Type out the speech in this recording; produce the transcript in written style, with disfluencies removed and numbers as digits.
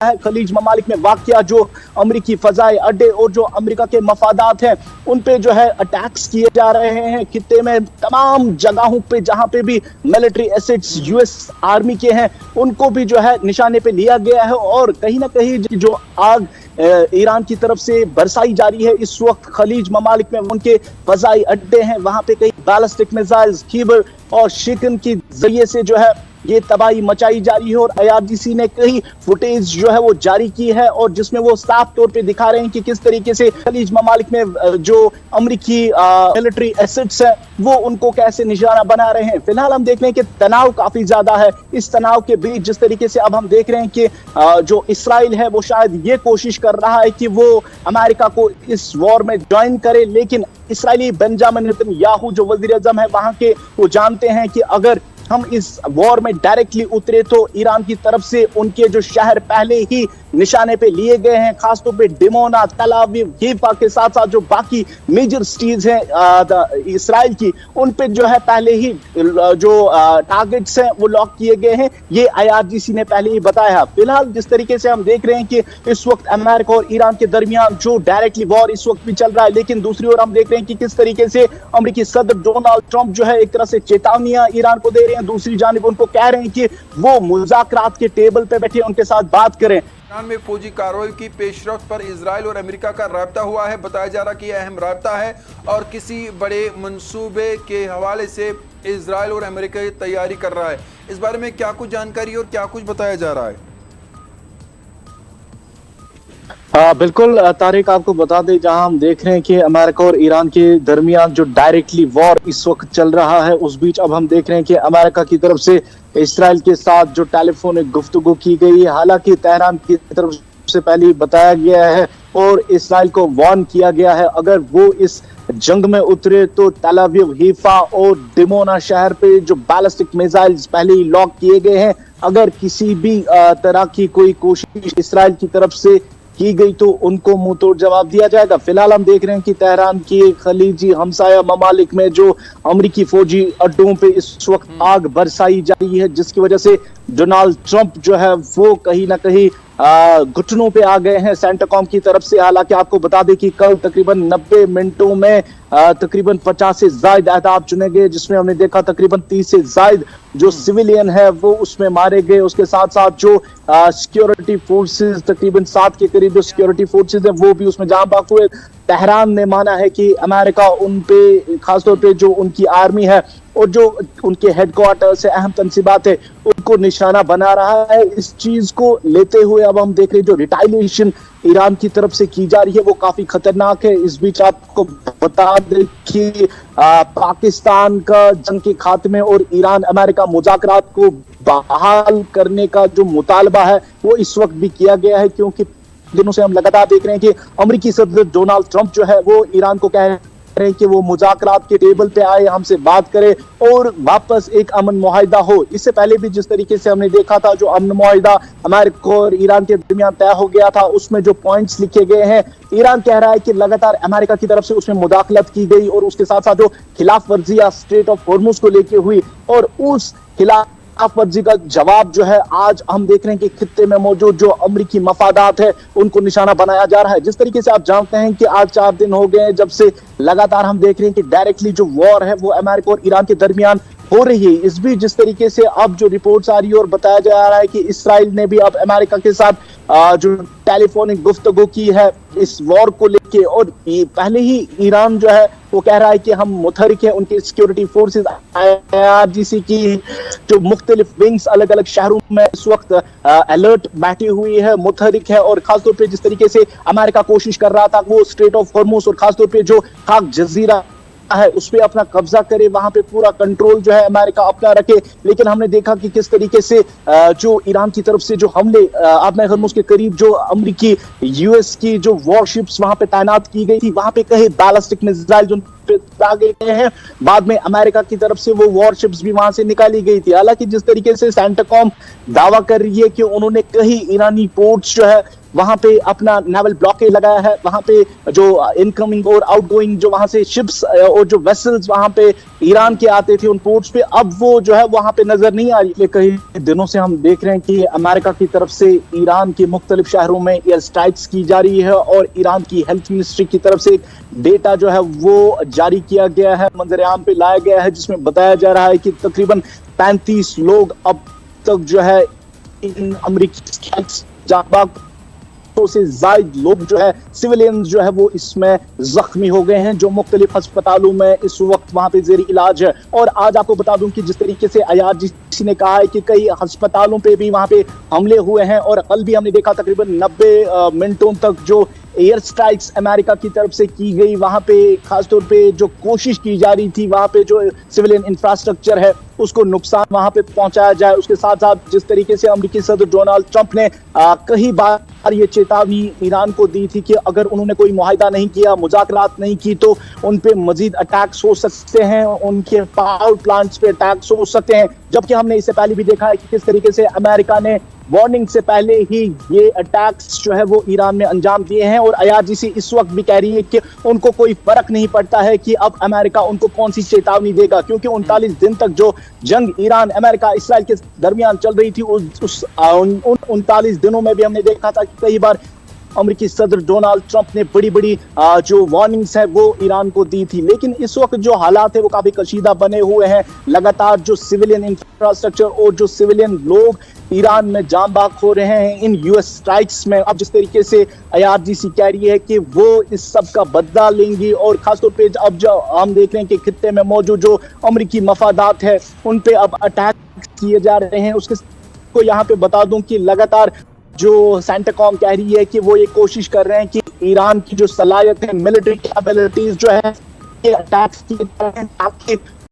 है। खलीज ममालिक में वाक़या जो अमरीकी फजाई अड्डे और जो अमेरिका के मफादात हैं उन पे जो है अटैक्स किए जा रहे हैं। खित्ते में तमाम जगहों पे जहां पे भी मिलिट्री एसेट्स यूएस आर्मी के हैं उनको भी जो है निशाने पे लिया गया है। और कहीं ना कहीं जो आग ईरान की तरफ से बरसाई जा रही है इस वक्त खलीज ममालिक में उनके फजाई अड्डे हैं, वहां पे कई बैलिस्टिक मिसाइल्स खीबर और शिकन के जरिए से जो है ये तबाही मचाई जा रही है। और आईआरजीसी ने कई फुटेज जो है वो जारी की है और जिसमें वो साफ तौर पे दिखा रहे हैं कि किस तरीके से खलीज ममालिक में जो अमरीकी मिलिट्री एसेट्स है वो उनको कैसे निशाना बना रहे हैं। फिलहाल हम देख रहे हैं कि तनाव काफी ज्यादा है। इस तनाव के बीच जिस तरीके से अब हम देख रहे हैं कि जो इसराइल है वो शायद ये कोशिश कर रहा है कि वो अमेरिका को इस वॉर में ज्वाइन करे, लेकिन इसराइली बेंजामिन नेतन्याहू जो वजीर आज़म है वहां के, वो जानते हैं कि अगर हम इस वॉर में डायरेक्टली उतरे तो ईरान की तरफ से उनके जो शहर पहले ही निशाने पे लिए गए हैं, खासतौर पे डिमोना, तल अवीव, हैफा के साथ साथ जो बाकी मेजर सिटीज हैं इसराइल की, उन पे जो है पहले ही जो टारगेट्स हैं वो लॉक किए गए हैं। ये आईआरजीसी ने पहले ही बताया। फिलहाल जिस तरीके से हम देख रहे हैं कि इस वक्त अमेरिका और ईरान के दरमियान जो डायरेक्टली वॉर इस वक्त भी चल रहा है, लेकिन दूसरी ओर हम देख रहे हैं कि किस तरीके से अमेरिकी सदर डोनाल्ड ट्रंप जो है एक तरह से चेतावनियां ईरान को दे रहे हैं, दूसरी जानिब उनको कह रहे हैं कि वो मुज़ाकरात के टेबल पे बैठे उनके साथ बात करें। ईरान में फौजी कार्रवाई की पेशरफ्त पर इजराइल और अमेरिका का राब्ता हुआ है। बताया जा रहा है कि यह अहम राब्ता है और किसी बड़े मंसूबे के हवाले से इजराइल और अमेरिका की तैयारी कर रहा है। इस बारे में क्या कुछ जानकारी और क्या कुछ बताया जा रहा है? बिल्कुल तारिक, आपको बता दें जहां हम देख रहे हैं कि अमेरिका और ईरान के दरमियान जो डायरेक्टली वॉर इस वक्त चल रहा है, उस बीच अब हम देख रहे हैं कि अमेरिका की तरफ से इसराइल के साथ जो टेलीफोनिक गुफ्तगू की गई है, हालांकि तेहरान की तरफ से पहले ही बताया गया है और इसराइल को वार्न किया गया है अगर वो इस जंग में उतरे तो तल अवीव, हैफा और डिमोना शहर पे जो बैलिस्टिक मिसाइल्स पहले ही लॉक किए गए हैं, अगर किसी भी तरह की कोई कोशिश इसराइल की तरफ से की गई तो उनको मुंह तोड़ जवाब दिया जाएगा। फिलहाल हम देख रहे हैं कि तेहरान की खलीजी हमसाया ममालिक में जो अमरीकी फौजी अड्डों पे इस वक्त आग बरसाई जा रही है, जिसकी वजह से डोनाल्ड ट्रंप जो है वो कहीं ना कहीं घुटनों पे आ गए हैं सेंटरकॉम की तरफ से। हालांकि आपको बता दें कि कल तकरीबन 90 मिनटों में तकरीबन 50 से ज्याद अहदाफ चुने गए, जिसमें हमने देखा तकरीबन 30 से ज्यादा जो सिविलियन है वो उसमें मारे गए। उसके साथ साथ जो सिक्योरिटी फोर्सेस तकरीबन 7 के करीब जो सिक्योरिटी फोर्सेस है वो भी उसमें जान बाक हुए। तेहरान ने माना है कि अमेरिका उन पे, खासतौर पे जो उनकी आर्मी है और जो उनके हेडक्वार्टर से अहम तनसीबात है उनको निशाना बना रहा है। इस चीज को लेते हुए अब हम देख रहे हैं जो रिटालिएशन ईरान की तरफ से की जा रही है वो काफी खतरनाक है। इस बीच आपको बता दें कि पाकिस्तान का जंग के खात्मे और ईरान अमेरिका मुज़ाकरात को बहाल करने का जो मुतालबा है वो इस वक्त भी किया गया है, क्योंकि दिनों से हम लगातार देख रहे हैं कि अमेरिकी सदर डोनाल्ड ट्रंप जो है वो ईरान को कह रहे हैं कि वो मुज़ाकरात के टेबल पे आए, हमसे बात करे और वापस एक अमन मुआहिदा हो। इससे पहले भी जिस तरीके से हमने देखा था जो अमन मुआहिदा अमेरिका और ईरान के दरमियान तय हो गया था उसमें जो पॉइंट्स लिखे गए हैं, ईरान कह रहा है कि लगातार अमेरिका की तरफ से उसमें मुदाखलत की गई और उसके साथ साथ जो खिलाफ वर्जियां स्ट्रेट ऑफ हॉर्मुज को लेके हुई और उस खिलाफ वर्जी का जवाब जो है आज हम देख रहे हैं कि खित्ते में मौजूद जो अमरीकी मफादात है उनको निशाना बनाया जा रहा है। जिस तरीके से आप जानते हैं कि आज 4 दिन हो गए जब से लगातार हम देख रहे हैं कि डायरेक्टली जो वॉर है वो अमेरिका और ईरान के दरमियान हो रही है। इस बीच जिस तरीके से अब जो रिपोर्ट्स आ रही है और बताया जा रहा है कि इसराइल ने भी अब अमेरिका के साथ जो टेलीफोनिक गुफ्तगू की है इस वॉर को लेके, और पहले ही ईरान जो है वो कह रहा है कि हम मुतहरिक है, उनके सिक्योरिटी फोर्सेस आईआरजीसी की जो मुख्तलिफ विंग्स अलग अलग शहरों में इस वक्त अलर्ट बैठी हुई है, मुतहरिक है। और खासतौर पे जिस तरीके से अमेरिका कोशिश कर रहा था वो स्ट्रेट ऑफ हॉर्मुज और खासतौर पे जो खाक जजीरा है उस पे अपना कब्जा करे, वहां पे पूरा कंट्रोल जो है अमेरिका अपना रखे। लेकिन हमने देखा कि किस तरीके से जो ईरान की तरफ से जो हमले आबना हरमुज के करीब जो अमेरिकी यूएस की जो वॉरशिप्स वहां पे तैनात की गई थी, वहां पे कहे बैलिस्टिक मिसाइल जो दागे गए हैं। बाद में अमेरिका की तरफ से वो वॉरशिप्स भी वहां से निकाली गई थी। हालांकि जिस तरीके से सेंटकॉम दावा कर रही है कि उन्होंने कई ईरानी पोर्ट्स जो है वहां पे अपना नेवल ब्लॉकेज लगाया है, वहां पे जो इनकमिंग और आउटगोइंग जो वहां से शिप्स और जो वेसल्स वहां पे ईरान के आते थे उन पोर्ट्स पे, अब वो जो है वहां पे नजर नहीं आ रही। कई दिनों से हम देख रहे हैं कि अमेरिका की तरफ से ईरान के मुख्तलिफ शहरों में एयर स्ट्राइक्स की जा रही है और ईरान की हेल्थ मिनिस्ट्री की तरफ से डेटा जो है वो जारी किया गया है, मंजर आम पे लाया गया है, जिसमें बताया जा रहा है कि तकरीबन 35 लोग अब तक जो है इन अमेरिकी स्ट्राइक्स जाबाक से जायद लोग जो है सिविलियन जो है वो इसमें जख्मी हो गए हैं, जो मुख्तलिफ अस्पतालों में इस वक्त वहां पे जेरी इलाज है। और आज आपको बता दूं कि जिस तरीके से IRGC ने कहा है कि कई अस्पतालों पे भी वहां पे हमले हुए हैं और कल भी हमने देखा तकरीबन 90 मिनटों तक जो एयर स्ट्राइक्स अमेरिका की तरफ से की गई, वहां पे खासतौर पे जो कोशिश की जा रही थी वहां पे जो सिविलियन इंफ्रास्ट्रक्चर है उसको नुकसान वहां पे पहुंचाया जाए। उसके साथ साथ जिस तरीके से अमेरिकी सदर डोनाल्ड ट्रंप ने कई बार ये चेतावनी ईरान को दी थी कि अगर उन्होंने कोई मुआहिदा नहीं किया, मुज़ाकरात नहीं की तो उन पे मजीद अटैक्स हो सकते हैं, उनके पावर प्लांट्स पे अटैक्स हो सकते हैं। जबकि हमने इससे पहले भी देखा है कि किस तरीके से अमेरिका ने वार्निंग से पहले ही ये अटैक्स जो है वो ईरान में अंजाम दिए हैं। और IRGC इस वक्त भी कह रही है कि उनको कोई फर्क नहीं पड़ता है कि अब अमेरिका उनको कौन सी चेतावनी देगा, क्योंकि 39 दिन तक जो जंग ईरान अमेरिका इसराइल के दरमियान चल रही थी उन 39 दिनों में भी हमने देखा था कि कई बार अमेरिकी सदर डोनाल्ड ट्रंप ने बड़ी बड़ी जो वार्निंग्स है वो ईरान को दी थी। लेकिन इस वक्त जो हालात है वो काफी कशीदा बने हुए हैं। लगातार जो सिविलियन इंफ्रास्ट्रक्चर और जो सिविलियन लोग ईरान में जान बाग हो रहे हैं इन US स्ट्राइक्स में, अब जिस तरीके से IRGC कह रही है कि वो इस सब का बदला लेंगी और खासतौर पे अब जो हम देख रहे हैं कि खित्ते में मौजूद जो अमेरिकी मफादात है उन पे अब अटैक किए जा रहे हैं। उसके को यहाँ पे बता दूं कि लगातार जो सेंटकॉम कह रही है कि वो ये कोशिश कर रहे हैं कि ईरान की जो सलाहियत है, मिलिट्री कैपेबिलिटीज जो है ये अटैक्स की ताकि